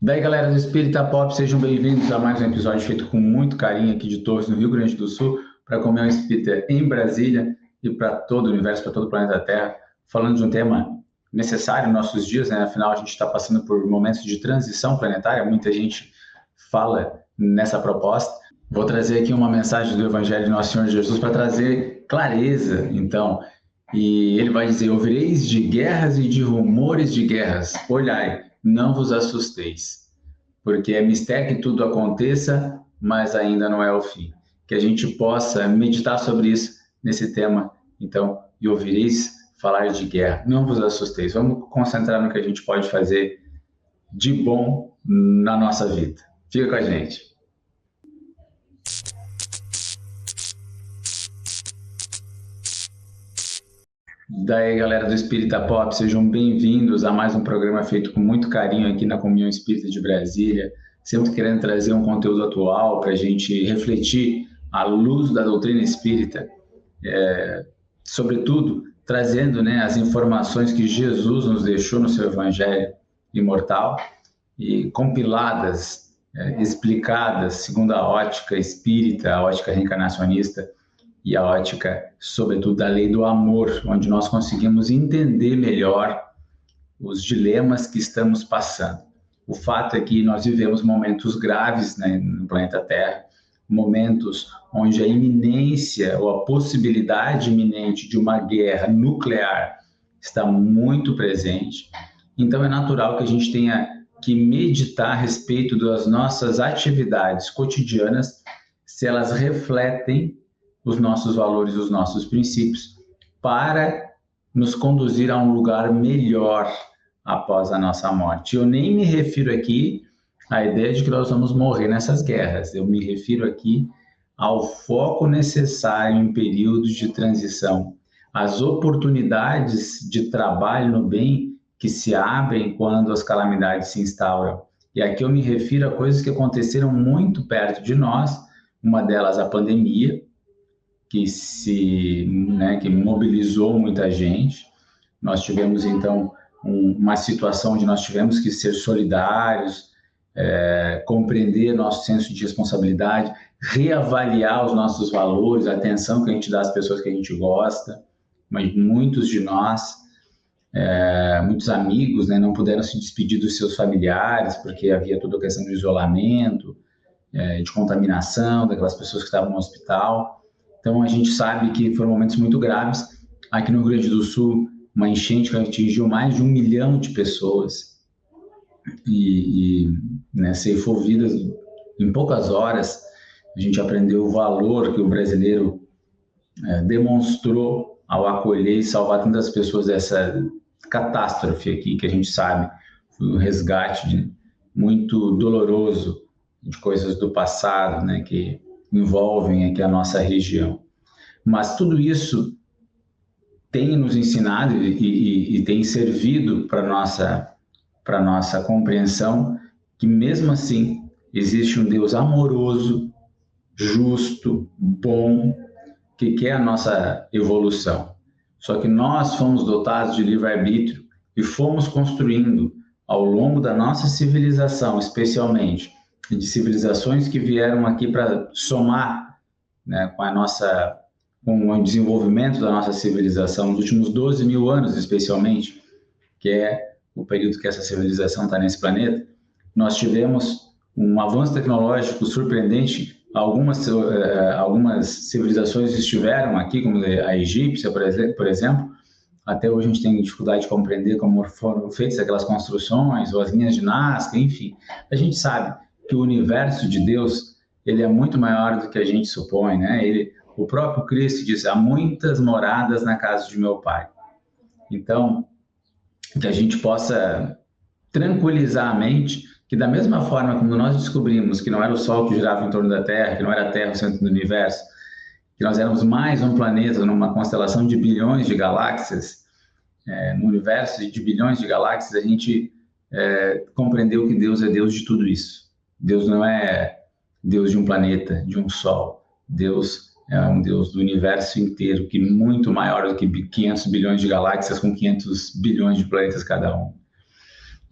Daí, galera do Espírita Pop, sejam bem-vindos a mais um episódio feito com muito carinho aqui de Torres, no Rio Grande do Sul, para comer um espírita em Brasília e para todo o universo, para todo o planeta Terra, falando de um tema necessário em nossos dias, né? Afinal, a gente está passando por momentos de transição planetária, muita gente fala nessa proposta. Vou trazer aqui uma mensagem do Evangelho de Nosso Senhor Jesus para trazer clareza, então, e ele vai dizer: ouvireis de guerras e de rumores de guerras, olhai, não vos assusteis, porque é mistério que tudo aconteça, mas ainda não é o fim. Que a gente possa meditar sobre isso, nesse tema, então, e ouvireis falar de guerra, não vos assusteis. Vamos concentrar no que a gente pode fazer de bom na nossa vida. Fica com a gente. Daí, galera do Espírita Pop, sejam bem-vindos a mais um programa feito com muito carinho aqui na Comunhão Espírita de Brasília, sempre querendo trazer um conteúdo atual para a gente refletir à luz da doutrina espírita, sobretudo trazendo, né, as informações que Jesus nos deixou no seu Evangelho imortal e compiladas, explicadas segundo a ótica espírita, a ótica reencarnacionista, e a ótica, sobretudo, da lei do amor, onde nós conseguimos entender melhor os dilemas que estamos passando. O fato é que nós vivemos momentos graves, né, no planeta Terra, momentos onde a iminência ou a possibilidade iminente de uma guerra nuclear está muito presente. Então é natural que a gente tenha que meditar a respeito das nossas atividades cotidianas, se elas refletem os nossos valores, os nossos princípios, para nos conduzir a um lugar melhor após a nossa morte. Eu nem me refiro aqui à ideia de que nós vamos morrer nessas guerras, eu me refiro aqui ao foco necessário em períodos de transição, às oportunidades de trabalho no bem que se abrem quando as calamidades se instauram. E aqui eu me refiro a coisas que aconteceram muito perto de nós, uma delas a pandemia, que mobilizou muita gente. Nós tivemos, então, uma situação onde nós tivemos que ser solidários, compreender nosso senso de responsabilidade, reavaliar os nossos valores, a atenção que a gente dá às pessoas que a gente gosta. Mas muitos de nós, muitos amigos, né, não puderam se despedir dos seus familiares, porque havia toda a questão de isolamento, de contaminação, daquelas pessoas que estavam no hospital. Então, a gente sabe que foram momentos muito graves. Aqui no Rio Grande do Sul, uma enchente que atingiu mais de 1 milhão de pessoas né, ceifou vidas em poucas horas. A gente aprendeu o valor que o brasileiro demonstrou ao acolher e salvar tantas pessoas dessa catástrofe aqui, que a gente sabe foi um resgate muito doloroso de coisas do passado, né, que envolvem aqui a nossa região. Mas tudo isso tem nos ensinado e tem servido para nossa compreensão que, mesmo assim, existe um Deus amoroso, justo, bom, que quer a nossa evolução. Só que nós fomos dotados de livre-arbítrio e fomos construindo, ao longo da nossa civilização, especialmente, de civilizações que vieram aqui para somar, né, com o desenvolvimento da nossa civilização nos últimos 12 mil anos, especialmente, que é o período que essa civilização está nesse planeta. Nós tivemos um avanço tecnológico surpreendente. Algumas civilizações estiveram aqui, como a egípcia, por exemplo. Até hoje a gente tem dificuldade de compreender como foram feitas aquelas construções, ou as linhas de Nazca, enfim. A gente sabe que o universo de Deus, ele é muito maior do que a gente supõe, né? O próprio Cristo diz: há muitas moradas na casa de meu Pai. Então, que a gente possa tranquilizar a mente, que da mesma forma como nós descobrimos que não era o Sol que girava em torno da Terra, que não era a Terra o centro do universo, que nós éramos mais um planeta numa constelação de bilhões de galáxias, no universo de bilhões de galáxias, a gente compreendeu que Deus é Deus de tudo isso. Deus não é Deus de um planeta, de um Sol. Deus é um Deus do universo inteiro, que é muito maior do que 500 bilhões de galáxias com 500 bilhões de planetas cada um.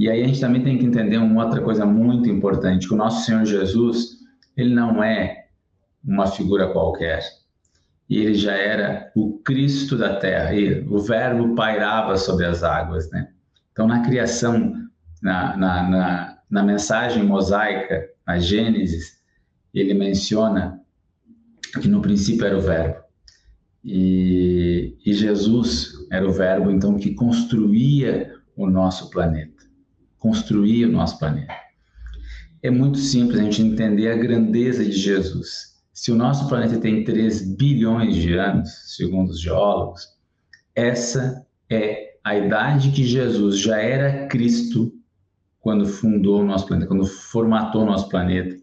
E aí a gente também tem que entender uma outra coisa muito importante, que o nosso Senhor Jesus, ele não é uma figura qualquer. E ele já era o Cristo da terra, e o verbo pairava sobre as águas, né? Então, na criação, na mensagem mosaica, na Gênesis, ele menciona que no princípio era o verbo. E Jesus era o verbo, então, que construía o nosso planeta. Construía o nosso planeta. É muito simples a gente entender a grandeza de Jesus. Se o nosso planeta tem 3 bilhões de anos, segundo os geólogos, essa é a idade que Jesus já era Cristo quando fundou o nosso planeta, quando formatou o nosso planeta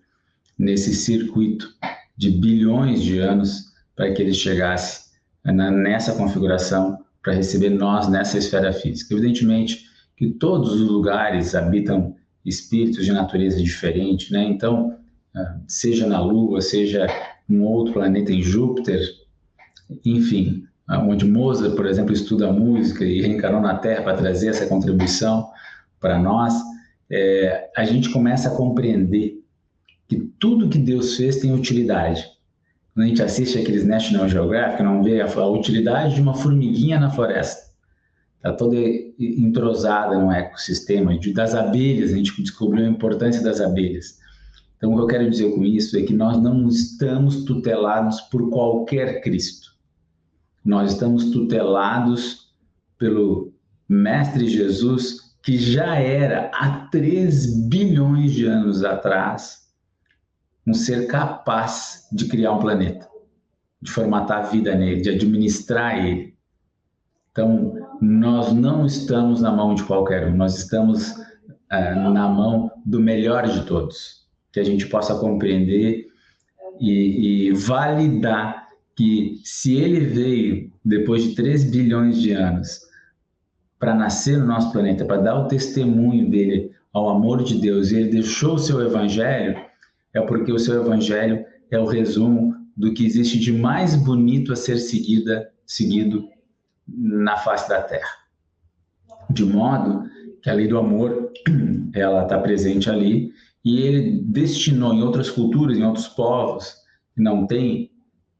nesse circuito de bilhões de anos para que ele chegasse nessa configuração para receber nós nessa esfera física. Evidentemente que todos os lugares habitam espíritos de natureza diferente, né? Então, seja na Lua, seja em outro planeta em Júpiter, enfim, onde Mozart, por exemplo, estuda música e reencarnou na Terra para trazer essa contribuição para nós, a gente começa a compreender que tudo que Deus fez tem utilidade. Quando a gente assiste aqueles National Geographic, não vê a utilidade de uma formiguinha na floresta. Está toda entrosada no ecossistema. Das abelhas, a gente descobriu a importância das abelhas. Então, o que eu quero dizer com isso é que nós não estamos tutelados por qualquer Cristo. Nós estamos tutelados pelo Mestre Jesus, que já era, há 3 bilhões de anos atrás, um ser capaz de criar um planeta, de formatar a vida nele, de administrar ele. Então, nós não estamos na mão de qualquer um, nós estamos na mão do melhor de todos, que a gente possa compreender e validar que se ele veio depois de 3 bilhões de anos para nascer no nosso planeta, para dar o testemunho dele ao amor de Deus, e ele deixou o seu evangelho, é porque o seu evangelho é o resumo do que existe de mais bonito a ser seguido na face da Terra. De modo que a lei do amor, ela está presente ali, e ele destinou em outras culturas, em outros povos, que não tem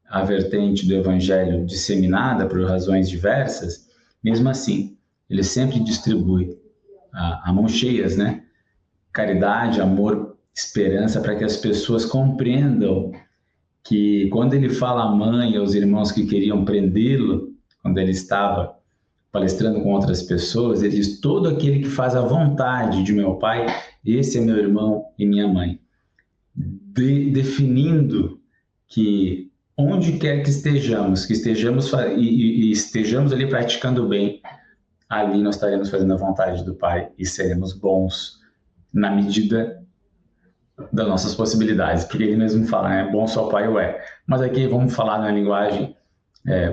a vertente do evangelho disseminada por razões diversas, mesmo assim, ele sempre distribui a mão cheias, né? Caridade, amor, esperança, para que as pessoas compreendam que quando ele fala à mãe e aos irmãos que queriam prendê-lo, quando ele estava palestrando com outras pessoas, ele diz: todo aquele que faz a vontade de meu pai, esse é meu irmão e minha mãe. Definindo que onde quer que estejamos e estejamos ali praticando o bem, ali nós estaremos fazendo a vontade do Pai e seremos bons na medida das nossas possibilidades, porque ele mesmo fala, né? Bom só o Pai o é. Mas aqui vamos falar na linguagem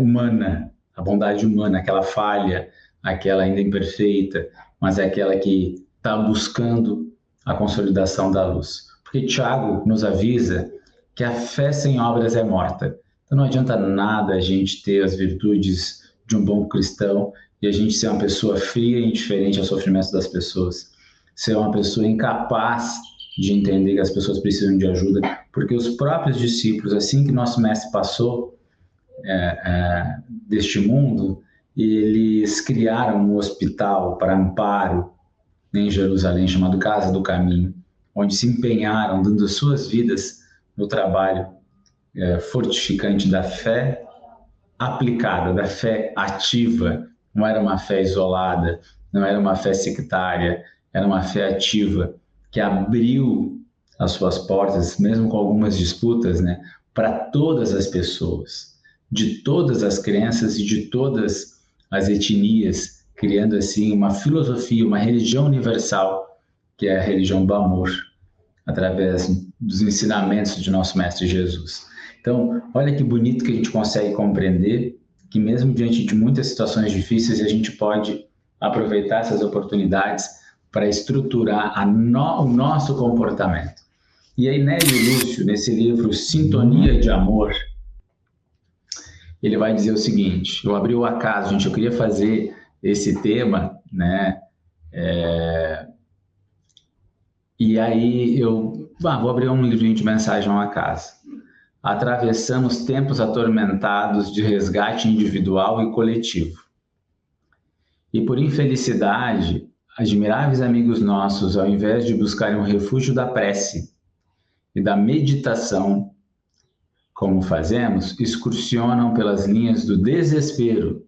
humana, a bondade humana, aquela falha, aquela ainda imperfeita, mas é aquela que está buscando a consolidação da luz. Porque Tiago nos avisa que a fé sem obras é morta. Então não adianta nada a gente ter as virtudes de um bom cristão e a gente ser uma pessoa fria e indiferente ao sofrimento das pessoas. Ser uma pessoa incapaz de entender que as pessoas precisam de ajuda, porque os próprios discípulos, assim que nosso mestre passou deste mundo, eles criaram um hospital para amparo em Jerusalém, chamado Casa do Caminho, onde se empenharam, dando as suas vidas no trabalho fortificante da fé aplicada, da fé ativa. Não era uma fé isolada, não era uma fé sectária, era uma fé ativa, que abriu as suas portas, mesmo com algumas disputas, né, para todas as pessoas, de todas as crenças e de todas as etnias, criando assim uma filosofia, uma religião universal, que é a religião do amor, através dos ensinamentos de nosso Mestre Jesus. Então, olha que bonito que a gente consegue compreender que mesmo diante de muitas situações difíceis, a gente pode aproveitar essas oportunidades para estruturar o nosso comportamento. E aí, Nélio Lúcio, nesse livro Sintonia de Amor, ele vai dizer o seguinte: eu abri o acaso, gente, eu queria fazer esse tema, né, E aí vou abrir um livrinho de mensagem a uma casa. Atravessamos tempos atormentados de resgate individual e coletivo. E por infelicidade, admiráveis amigos nossos, ao invés de buscarem um refúgio da prece e da meditação, como fazemos, excursionam pelas linhas do desespero,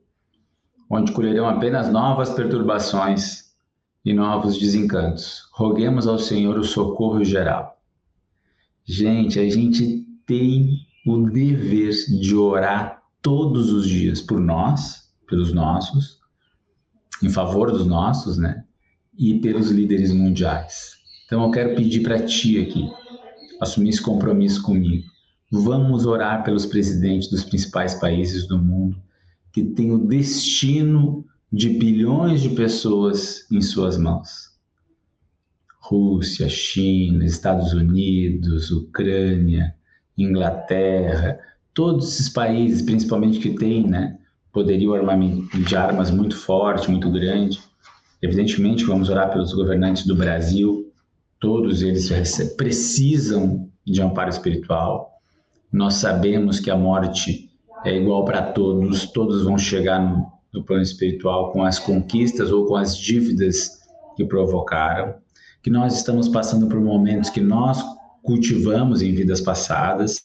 onde colherão apenas novas perturbações e novos desencantos. Roguemos ao Senhor o socorro geral. Gente, a gente tem o dever de orar todos os dias por nós, pelos nossos, em favor dos nossos, né? E pelos líderes mundiais. Então eu quero pedir para ti aqui, assumir esse compromisso comigo. Vamos orar pelos presidentes dos principais países do mundo, que têm o destino de bilhões de pessoas em suas mãos. Rússia, China, Estados Unidos, Ucrânia, Inglaterra, todos esses países, principalmente que têm, né, poderio de armas muito forte, muito grande. Evidentemente, vamos orar pelos governantes do Brasil, todos eles precisam de amparo espiritual. Nós sabemos que a morte é igual para todos, todos vão chegar no plano espiritual com as conquistas ou com as dívidas que provocaram, que nós estamos passando por momentos que nós cultivamos em vidas passadas,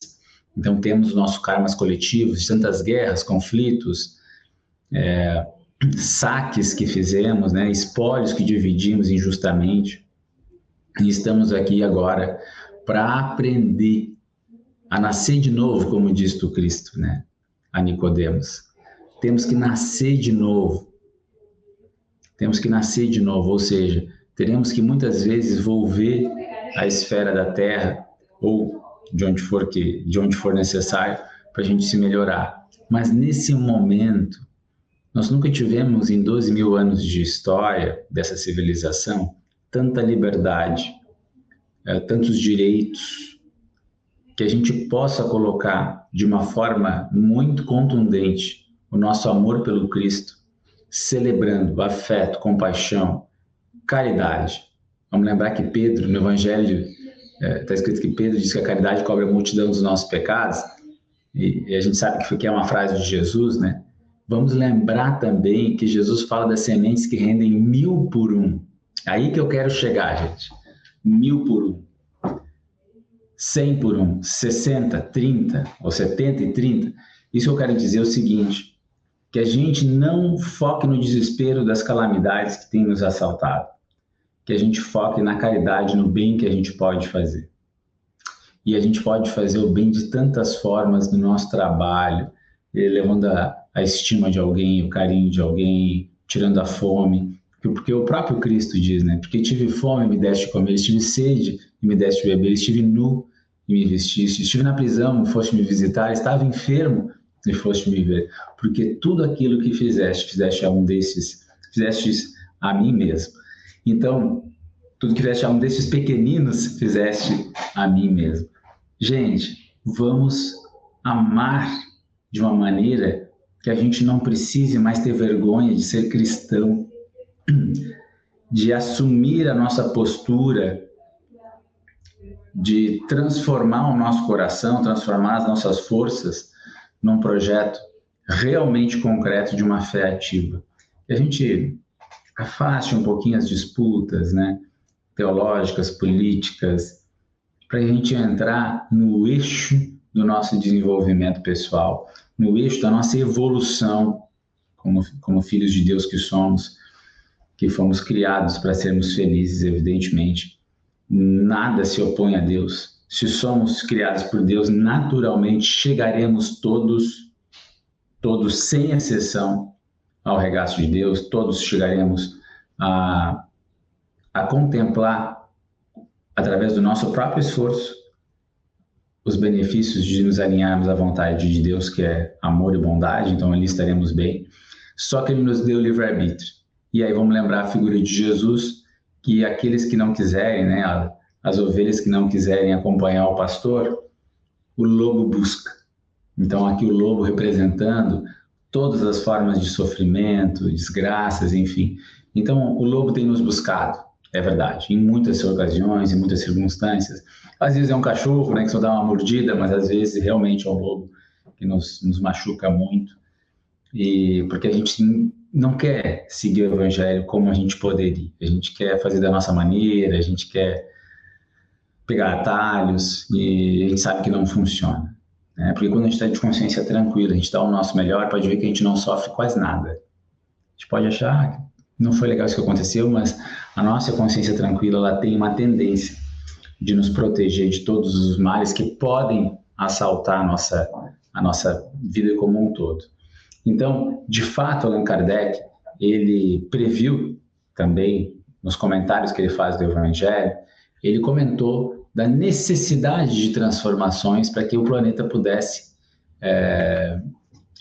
então temos nossos karmas coletivos, de tantas guerras, conflitos, saques que fizemos, né, espólios que dividimos injustamente, e estamos aqui agora para aprender a nascer de novo, como diz o Cristo, né, a Nicodemos. Temos que nascer de novo. Temos que nascer de novo, ou seja, teremos que muitas vezes volver à esfera da Terra ou de onde for necessário para a gente se melhorar. Mas nesse momento, nós nunca tivemos em 12 mil anos de história dessa civilização tanta liberdade, tantos direitos, que a gente possa colocar de uma forma muito contundente o nosso amor pelo Cristo, celebrando afeto, compaixão, caridade. Vamos lembrar que Pedro, no Evangelho, está escrito que Pedro diz que a caridade cobre a multidão dos nossos pecados, e a gente sabe que é uma frase de Jesus, né? Vamos lembrar também que Jesus fala das sementes que rendem 1000 por um. Aí que eu quero chegar, gente. 1000 por um. 100 por um. 60, 30 ou 70 e 30. Isso eu quero dizer o seguinte, que a gente não foque no desespero das calamidades que têm nos assaltado. Que a gente foque na caridade, no bem que a gente pode fazer. E a gente pode fazer o bem de tantas formas no nosso trabalho, levando a estima de alguém, o carinho de alguém, tirando a fome. Porque o próprio Cristo diz, né? Porque tive fome e me deste de comer, estive sede e me deste de beber, estive nu e me vestiste, estive na prisão e foste me visitar, estava enfermo e foste me ver. Porque tudo aquilo que fizeste a um desses, fizeste a mim mesmo. Então, tudo que fizeste a um desses pequeninos, fizeste a mim mesmo. Gente, vamos amar de uma maneira que a gente não precise mais ter vergonha de ser cristão, de assumir a nossa postura, de transformar o nosso coração, transformar as nossas forças num projeto realmente concreto de uma fé ativa. E a gente afaste um pouquinho as disputas, né, teológicas, políticas, para a gente entrar no eixo do nosso desenvolvimento pessoal, no eixo da nossa evolução como filhos de Deus que somos, que fomos criados para sermos felizes, evidentemente. Nada se opõe a Deus. Se somos criados por Deus, naturalmente chegaremos todos sem exceção, ao regaço de Deus, todos chegaremos a contemplar, através do nosso próprio esforço, os benefícios de nos alinharmos à vontade de Deus, que é amor e bondade, então ali estaremos bem. Só que Ele nos deu livre-arbítrio. E aí vamos lembrar a figura de Jesus, que aqueles que não quiserem, né, as ovelhas que não quiserem acompanhar o pastor, o lobo busca. Então aqui o lobo representando todas as formas de sofrimento, desgraças, enfim. Então o lobo tem nos buscado. É verdade, em muitas ocasiões, em muitas circunstâncias. Às vezes é um cachorro, né, que só dá uma mordida, mas às vezes realmente é um lobo que nos machuca muito. E porque a gente não quer seguir o evangelho como a gente poderia. A gente quer fazer da nossa maneira, a gente quer pegar atalhos e a gente sabe que não funciona. Né? Porque quando a gente está de consciência tranquila, a gente dá o nosso melhor, pode ver que a gente não sofre quase nada. A gente pode achar que não foi legal isso que aconteceu, mas a nossa consciência tranquila ela tem uma tendência de nos proteger de todos os males que podem assaltar a nossa vida como um todo. Então, de fato, Allan Kardec, ele previu também, nos comentários que ele faz do Evangelho, ele comentou da necessidade de transformações para que o planeta pudesse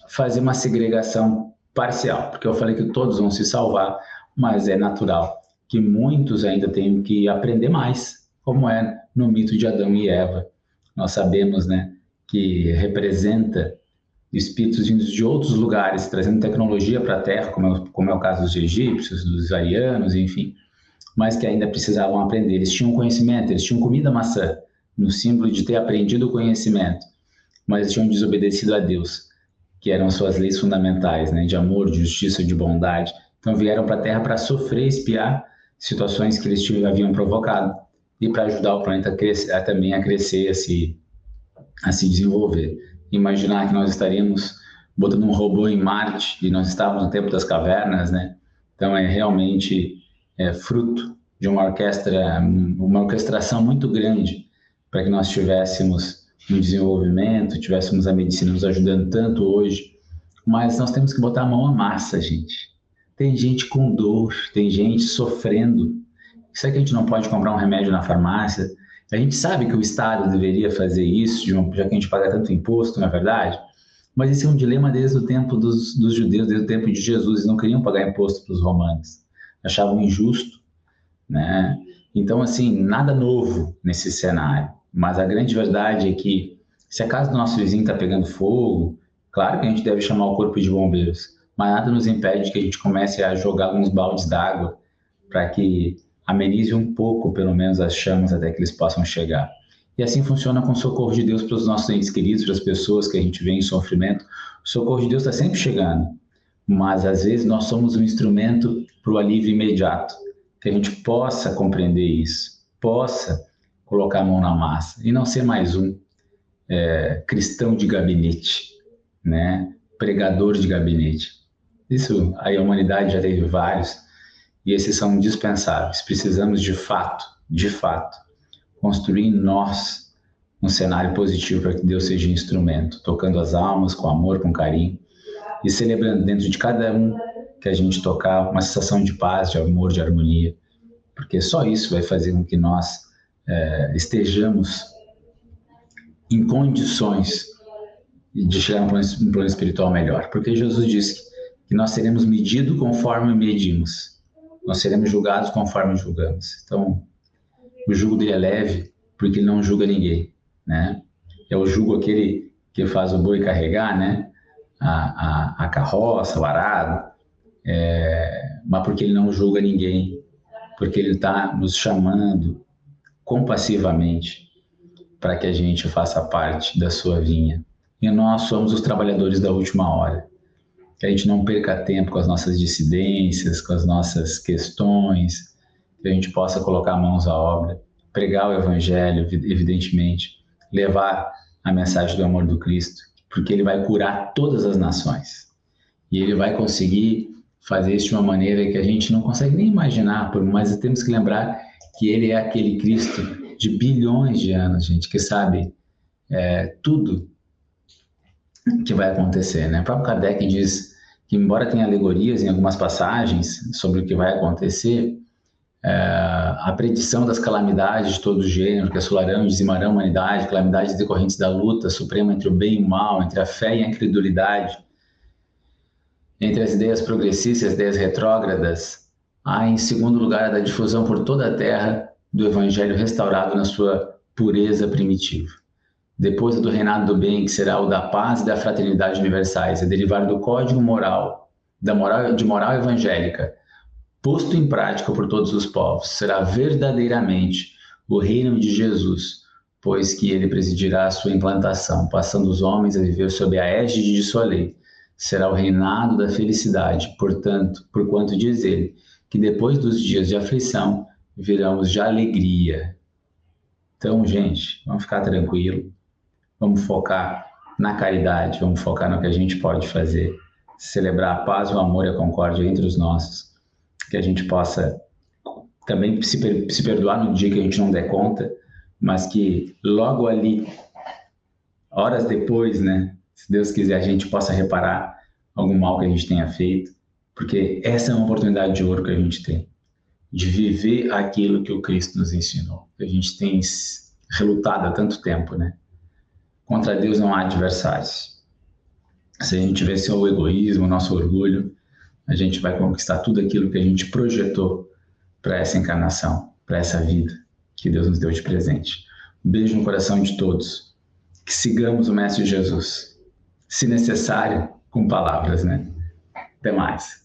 fazer uma segregação parcial, porque eu falei que todos vão se salvar, mas é natural que muitos ainda tenham que aprender mais, como é no mito de Adão e Eva. Nós sabemos, né, que representa espíritos vindos de outros lugares, trazendo tecnologia para a Terra, como é o caso dos egípcios, dos arianos, enfim, mas que ainda precisavam aprender. Eles tinham conhecimento, eles tinham comida maçã, no símbolo de ter aprendido o conhecimento, mas tinham desobedecido a Deus, que eram suas leis fundamentais, né, de amor, de justiça, de bondade. Então vieram para a Terra para sofrer, espiar situações que eles haviam provocado e para ajudar o planeta também a crescer, a se desenvolver. Imaginar que nós estaríamos botando um robô em Marte e nós estávamos no tempo das cavernas, né? Então é realmente fruto de uma orquestração muito grande para que nós tivéssemos um desenvolvimento, tivéssemos a medicina nos ajudando tanto hoje, mas nós temos que botar a mão à massa, gente. Tem gente com dor, tem gente sofrendo. Será que a gente não pode comprar um remédio na farmácia? A gente sabe que o Estado deveria fazer isso, já que a gente paga tanto imposto, não é verdade? Mas esse é um dilema desde o tempo dos judeus, desde o tempo de Jesus. Eles não queriam pagar imposto para os romanos. Achavam injusto, né? Então, assim, nada novo nesse cenário. Mas a grande verdade é que, se a casa do nosso vizinho está pegando fogo, claro que a gente deve chamar o corpo de bombeiros, mas nada nos impede que a gente comece a jogar alguns baldes d'água para que amenize um pouco, pelo menos, as chamas até que eles possam chegar. E assim funciona com o socorro de Deus para os nossos entes queridos, para as pessoas que a gente vê em sofrimento. O socorro de Deus está sempre chegando, mas às vezes nós somos um instrumento para o alívio imediato, que a gente possa compreender isso, possa colocar a mão na massa e não ser mais um cristão de gabinete, né? Pregador de gabinete. Isso aí a humanidade já teve vários, e esses são indispensáveis. Precisamos de fato, construir em nós um cenário positivo para que Deus seja instrumento, tocando as almas com amor, com carinho, e celebrando dentro de cada um que a gente tocar uma sensação de paz, de amor, de harmonia, porque só isso vai fazer com que nós estejamos em condições de chegar a um plano espiritual melhor, porque Jesus disse que nós seremos medidos conforme medimos, nós seremos julgados conforme julgamos. Então, o jugo dele é leve, porque ele não julga ninguém, né? É o jugo aquele que faz o boi carregar, né? A carroça, o arado, mas porque ele não julga ninguém, porque ele está nos chamando compassivamente para que a gente faça parte da sua vinha. E nós somos os trabalhadores da última hora. Que a gente não perca tempo com as nossas dissidências, com as nossas questões, que a gente possa colocar mãos à obra, pregar o Evangelho, evidentemente, levar a mensagem do amor do Cristo, porque ele vai curar todas as nações. E ele vai conseguir fazer isso de uma maneira que a gente não consegue nem imaginar, mas temos que lembrar que ele é aquele Cristo de bilhões de anos, gente, que sabe tudo que vai acontecer, né? O próprio Kardec diz que, embora tenha alegorias em algumas passagens sobre o que vai acontecer, a predição das calamidades de todo o gênero, que assolarão e dizimarão a humanidade, calamidades decorrentes da luta suprema entre o bem e o mal, entre a fé e a incredulidade, entre as ideias progressistas e as ideias retrógradas, há, em segundo lugar, a da difusão por toda a terra do Evangelho restaurado na sua pureza primitiva. Depois do reinado do bem, que será o da paz e da fraternidade universais, a derivar do código moral, de moral evangélica, posto em prática por todos os povos. Será verdadeiramente o reino de Jesus, pois que ele presidirá a sua implantação, passando os homens a viver sob a égide de sua lei. Será o reinado da felicidade, portanto, porquanto diz ele, que depois dos dias de aflição virão os de alegria. Então, gente, vamos ficar tranquilo, vamos focar na caridade, vamos focar no que a gente pode fazer, celebrar a paz, o amor e a concórdia entre os nossos, que a gente possa também se perdoar no dia que a gente não der conta, mas que logo ali, horas depois, né, se Deus quiser, a gente possa reparar algum mal que a gente tenha feito, porque essa é uma oportunidade de ouro que a gente tem, de viver aquilo que o Cristo nos ensinou, que a gente tem relutado há tanto tempo, né? Contra Deus não há adversários. Se a gente vencer o egoísmo, o nosso orgulho, a gente vai conquistar tudo aquilo que a gente projetou para essa encarnação, para essa vida que Deus nos deu de presente. Um beijo no coração de todos. Que sigamos o Mestre Jesus, se necessário, com palavras, né? Até mais.